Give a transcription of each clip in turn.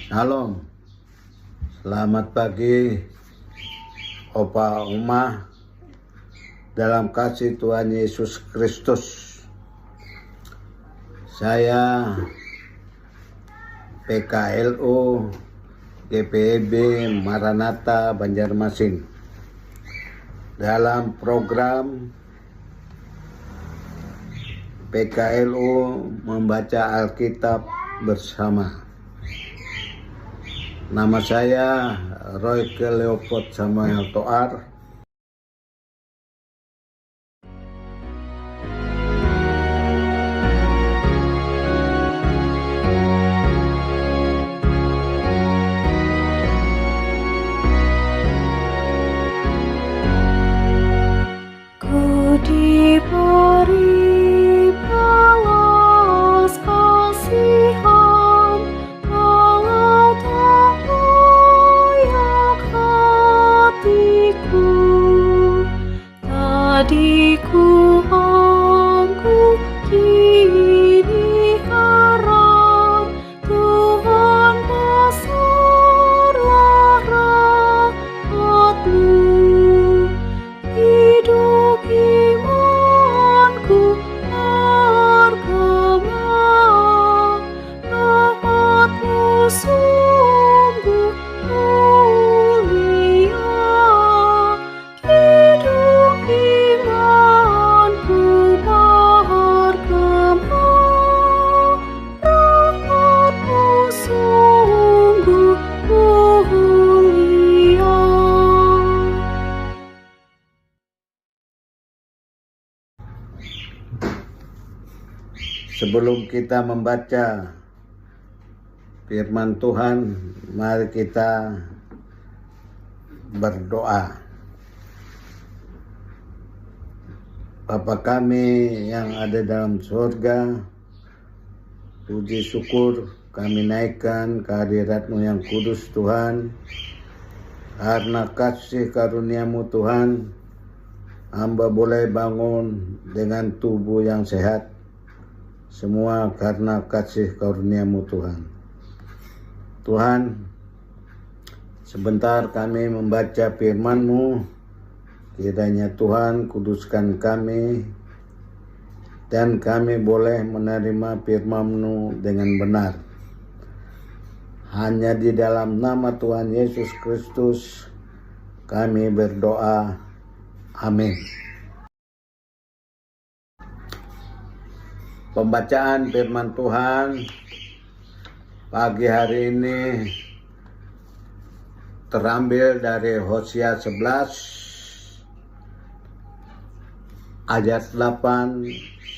Shalom, selamat pagi Opa Uma dalam kasih Tuhan Yesus Kristus. Saya PKLU GPEB Maranatha Banjarmasin dalam program PKLU membaca Alkitab bersama. Nama saya Royke Leopold Samuel Toar. Ku diberi balas kasihan, walau tak layak hatiku. Tadi ku kini harap Tuhan besarlah rahmat-Mu. Hidup imanku bergema, rahmat-Mu sungguh mulia. Hidup imanku bergema, rahmat-Mu sungguh mulia. Sebelum kita membaca firman Tuhan, mari kita berdoa. Bapa kami yang ada dalam surga, puji syukur kami naikkan kehadirat-Mu yang kudus Tuhan. Karena kasih karunia-Mu Tuhan, hamba boleh bangun dengan tubuh yang sehat. Semua karena kasih karunia-Mu Tuhan. Tuhan, sebentar kami membaca firman-Mu. Kiranya Tuhan kuduskan kami dan kami boleh menerima firman-Mu dengan benar. Hanya di dalam nama Tuhan Yesus Kristus kami berdoa. Amin. Pembacaan firman Tuhan pagi hari ini terambil dari Hosea 11 ayat 8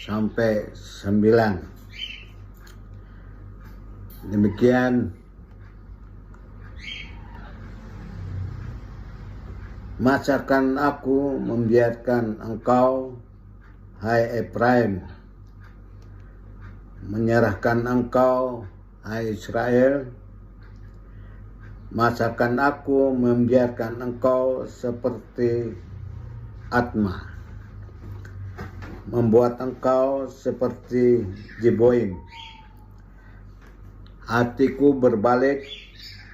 sampai 9. Demikian, masakan aku membiarkan engkau, hai Efraim, menyerahkan engkau, hai Israel? Masakan aku membiarkan engkau seperti Atma, membuat engkau seperti Jeboim? Hatiku berbalik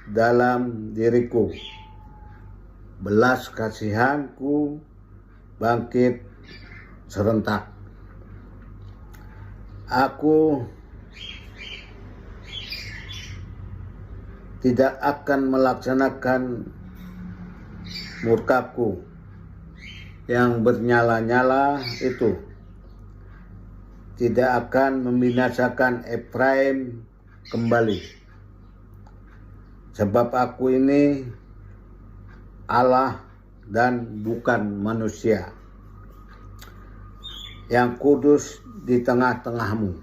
dalam diriku, belas kasihanku bangkit serentak. Aku tidak akan melaksanakan murkaku yang bernyala-nyala itu. Tidak akan membinasakan Efraim kembali. Sebab aku ini Allah dan bukan manusia, yang kudus di tengah-tengahmu,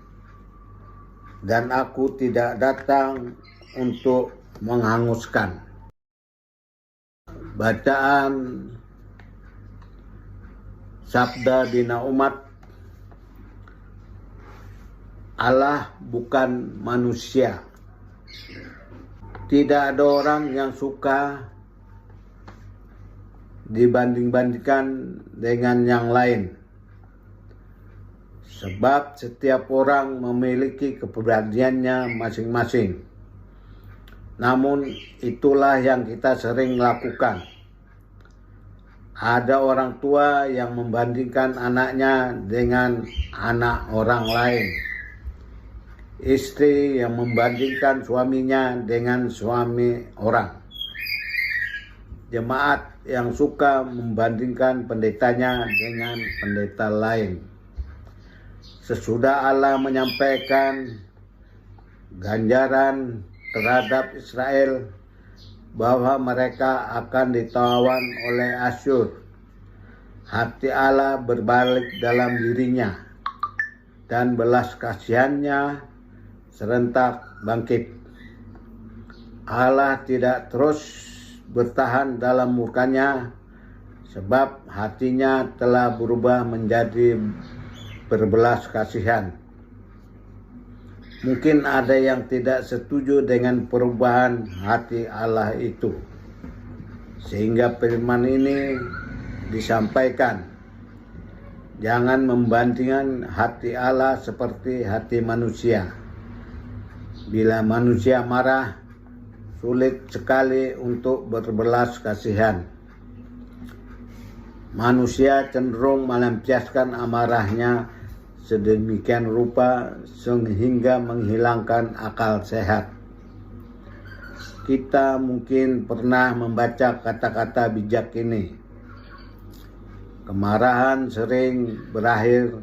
dan aku tidak datang untuk menghanguskan. Bacaan Sabda Bina Umat. Allah bukan manusia. Tidak ada orang yang suka dibanding-bandingkan dengan yang lain. Sebab setiap orang memiliki kepribadiannya masing-masing. Namun itulah yang kita sering lakukan. Ada orang tua yang membandingkan anaknya dengan anak orang lain. Istri yang membandingkan suaminya dengan suami orang. Jemaat yang suka membandingkan pendetanya dengan pendeta lain. Sesudah Allah menyampaikan ganjaran terhadap Israel bahwa mereka akan ditawan oleh Asyur, hati Allah berbalik dalam dirinya dan belas kasihannya serentak bangkit. Allah tidak terus bertahan dalam murkanya, sebab hatinya telah berubah menjadi berbelas kasihan. Mungkin ada yang tidak setuju dengan perubahan hati Allah itu, sehingga firman ini disampaikan. Jangan membandingkan hati Allah seperti hati manusia. Bila manusia marah, sulit sekali untuk berbelas kasihan. Manusia cenderung melampiaskan amarahnya sedemikian rupa sehingga menghilangkan akal sehat. Kita mungkin pernah membaca kata-kata bijak ini. Kemarahan sering berakhir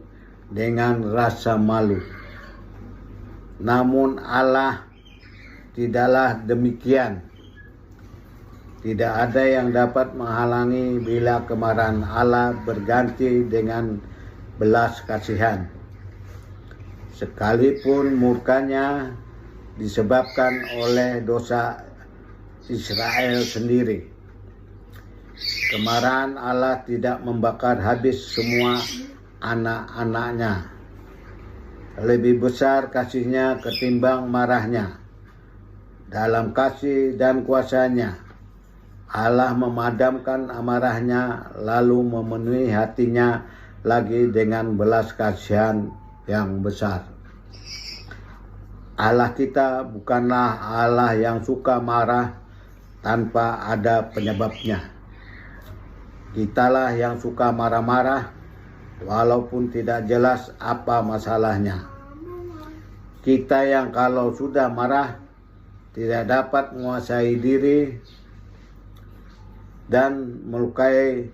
dengan rasa malu. Namun Allah tidaklah demikian. Tidak ada yang dapat menghalangi bila kemarahan Allah berganti dengan belas kasihan. Sekalipun murkanya disebabkan oleh dosa Israel sendiri. Kemarahan Allah tidak membakar habis semua anak-anaknya. Lebih besar kasihnya ketimbang marahnya. Dalam kasih dan kuasanya, Allah memadamkan amarahnya lalu memenuhi hatinya lagi dengan belas kasihan yang besar. Allah kita bukanlah Allah yang suka marah tanpa ada penyebabnya. Kitalah yang suka marah-marah walaupun tidak jelas apa masalahnya. Kita yang kalau sudah marah tidak dapat menguasai diri dan melukai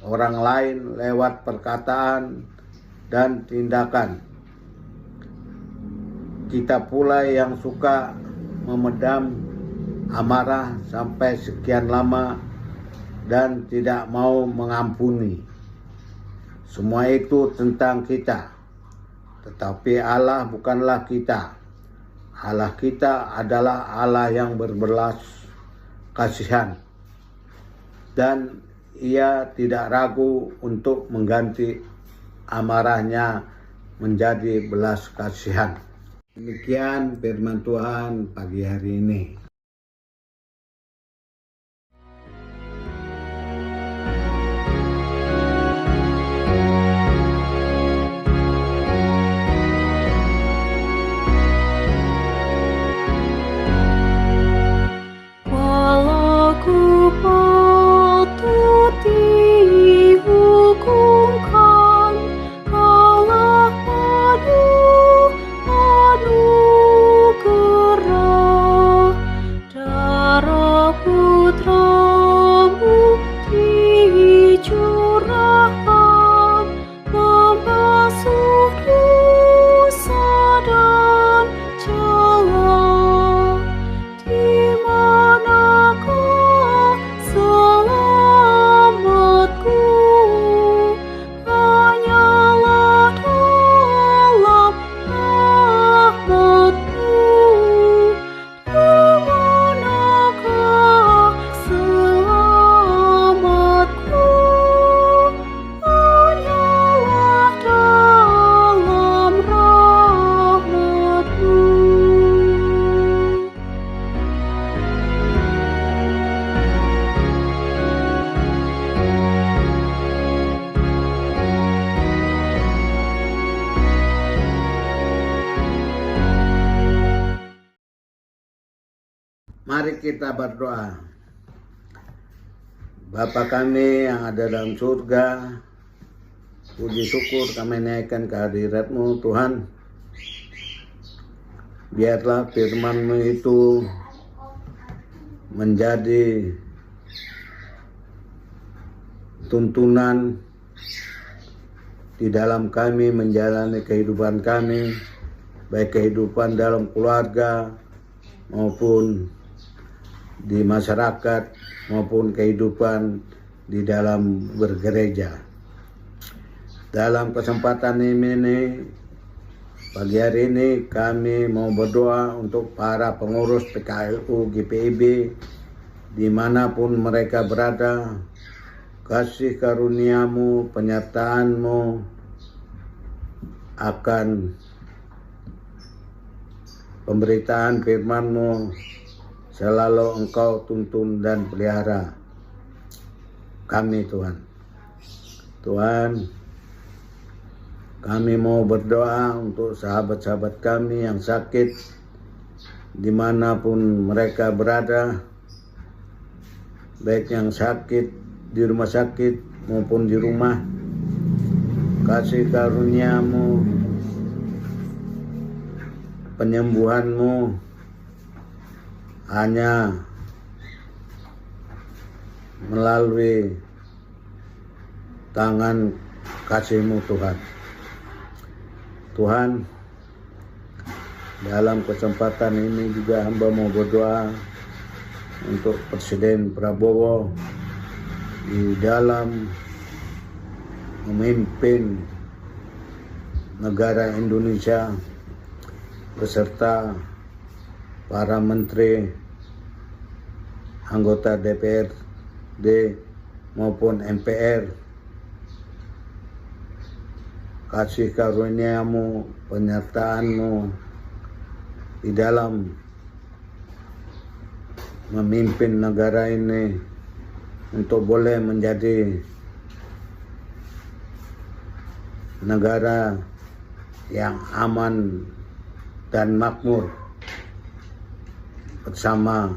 orang lain lewat perkataan dan tindakan. Kita pula yang suka memendam amarah sampai sekian lama dan tidak mau mengampuni. Semua itu tentang kita. Tetapi Allah bukanlah kita. Allah kita adalah Allah yang berbelas kasihan. Dan Ia tidak ragu untuk mengganti amarahnya menjadi belas kasihan. Demikian firman Tuhan pagi hari ini. Walau ku patut dihukumkan, Allah penuh anugerah. Mari kita berdoa. Bapa kami yang ada dalam surga, puji syukur kami naikkan kehadirat-Mu Tuhan. Biarlah firman-Mu itu menjadi tuntunan di dalam kami menjalani kehidupan kami, baik kehidupan dalam keluarga maupun di masyarakat maupun kehidupan di dalam bergereja. Dalam kesempatan ini, pagi hari ini kami mau berdoa untuk para pengurus PKLU GPIB dimanapun mereka berada. Kasih karunia-Mu, penyertaan-Mu akan pemberitaan firman-Mu selalu Engkau tuntun dan pelihara kami Tuhan. Tuhan, kami mau berdoa untuk sahabat-sahabat kami yang sakit dimanapun mereka berada, baik yang sakit di rumah sakit maupun di rumah. Kasih karunia-Mu, penyembuhan-Mu hanya melalui tangan kasih-Mu Tuhan. Tuhan, dalam kesempatan ini juga hamba mau berdoa untuk Presiden Prabowo di dalam memimpin negara Indonesia beserta para menteri, anggota DPRD maupun MPR. Kasih karunia-Mu, penyertaan-Mu di dalam memimpin negara ini untuk boleh menjadi negara yang aman dan makmur bersama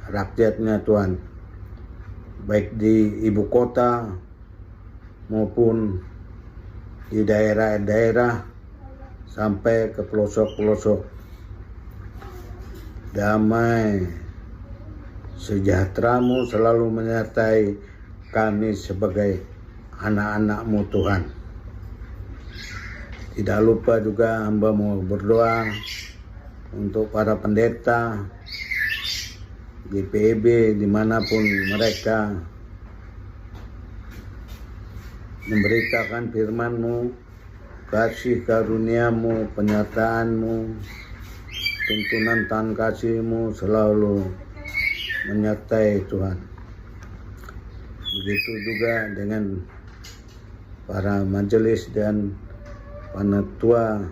rakyatnya Tuhan, baik di ibu kota maupun di daerah-daerah sampai ke pelosok-pelosok. Damai sejahtera-Mu selalu menyertai kami sebagai anak-anak-Mu Tuhan. Tidak lupa juga hamba mau berdoa untuk para pendeta GPIB dimanapun mereka memberitakan firman-Mu. Kasih karunia-Mu, penyertaan-Mu, tuntunan tangan kasih-Mu selalu menyertai Tuhan. Begitu juga dengan para majelis dan panitia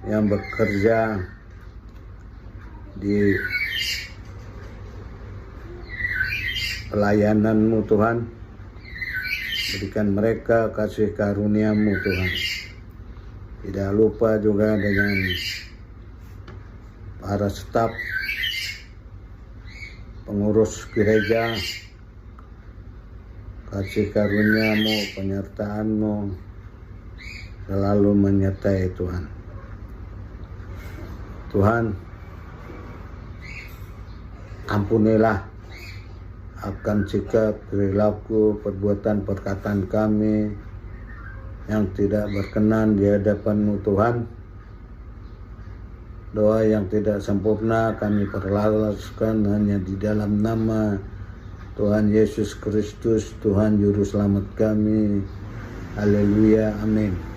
yang bekerja di pelayanan-Mu Tuhan. Berikan mereka kasih karunia-Mu Tuhan. Tidak lupa juga dengan para staf pengurus gereja. Kasih karunia-Mu, penyertaan-Mu selalu menyertai Tuhan. Tuhan, ampunilah akan sikap, perilaku, perbuatan, perkataan kami yang tidak berkenan di hadapan-Mu Tuhan. Doa yang tidak sempurna kami perlalaskan hanya di dalam nama Tuhan Yesus Kristus, Tuhan Juru Selamat kami. Haleluya, amin.